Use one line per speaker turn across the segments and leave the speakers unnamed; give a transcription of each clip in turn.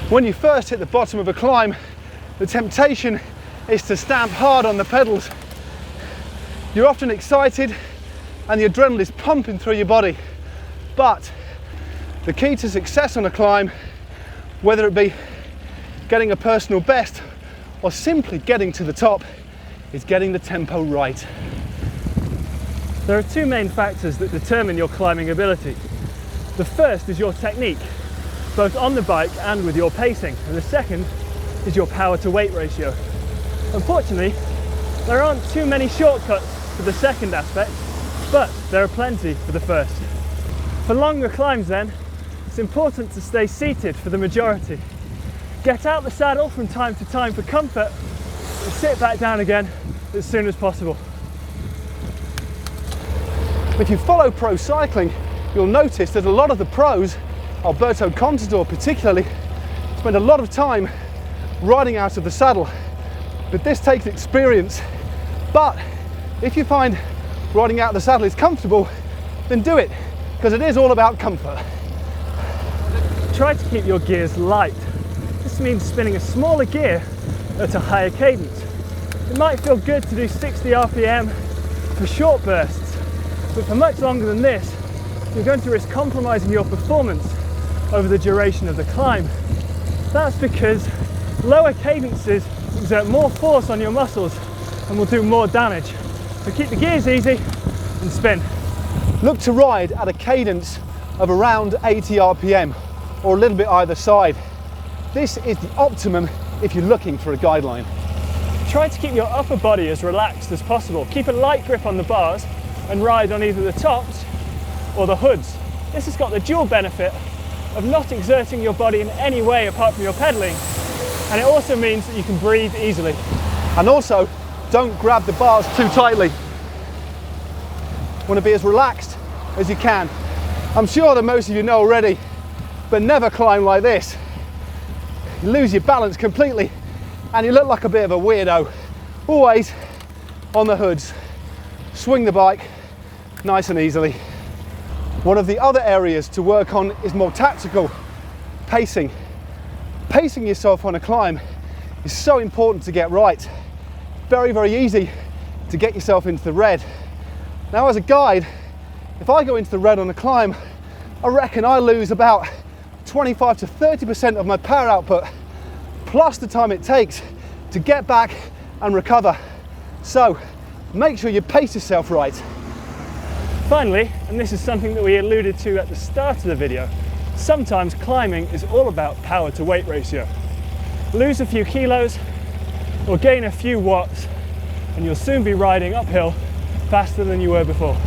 When you first hit the bottom of a climb, the temptation is to stamp hard on the pedals. You're often excited and the adrenaline is pumping through your body. But the key to success on a climb, whether it be getting a personal best or simply getting to the top, is getting the tempo right.
There are two main factors that determine your climbing ability. The first is your technique, both on the bike and with your pacing, and the second is your power to weight ratio. Unfortunately, there aren't too many shortcuts for the second aspect, but there are plenty for the first. For longer climbs then, it's important to stay seated for the majority. Get out the saddle from time to time for comfort and sit back down again as soon as possible.
If you follow pro cycling, you'll notice that a lot of the pros, Alberto Contador particularly, spend a lot of time riding out of the saddle. But this takes experience. But if you find riding out of the saddle is comfortable, then do it, because it is all about comfort.
Try to keep your gears light. This means spinning a smaller gear at a higher cadence. It might feel good to do 60 RPM for short bursts, but for much longer than this, you're going to risk compromising your performance over the duration of the climb. That's because lower cadences exert more force on your muscles and will do more damage. So keep the gears easy and spin.
Look to ride at a cadence of around 80 RPM or a little bit either side. This is the optimum if you're looking for a guideline.
Try to keep your upper body as relaxed as possible. Keep a light grip on the bars and ride on either the tops or the hoods. This has got the dual benefit of not exerting your body in any way apart from your pedaling, and it also means that you can breathe easily.
And also, don't grab the bars too tightly. Want to be as relaxed as you can. I'm sure that most of you know already, but never climb like this. You lose your balance completely and you look like a bit of a weirdo. Always on the hoods. Swing the bike nice and easily. One of the other areas to work on is more tactical, pacing. Pacing yourself on a climb is so important to get right. Very, very easy to get yourself into the red. Now as a guide, if I go into the red on a climb, I reckon I lose about 25 to 30% of my power output, plus the time it takes to get back and recover. So make sure you pace yourself right.
Finally, and this is something that we alluded to at the start of the video, sometimes climbing is all about power to weight ratio. Lose a few kilos or gain a few watts and you'll soon be riding uphill faster than you were before.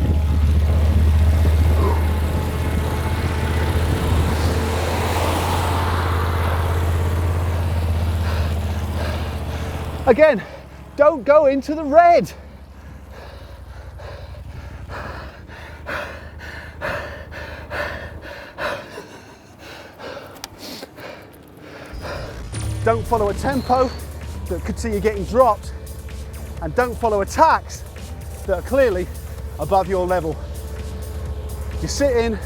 Again, don't go into the red. Don't follow a tempo that could see you getting dropped, and don't follow attacks that are clearly above your level. You sit in,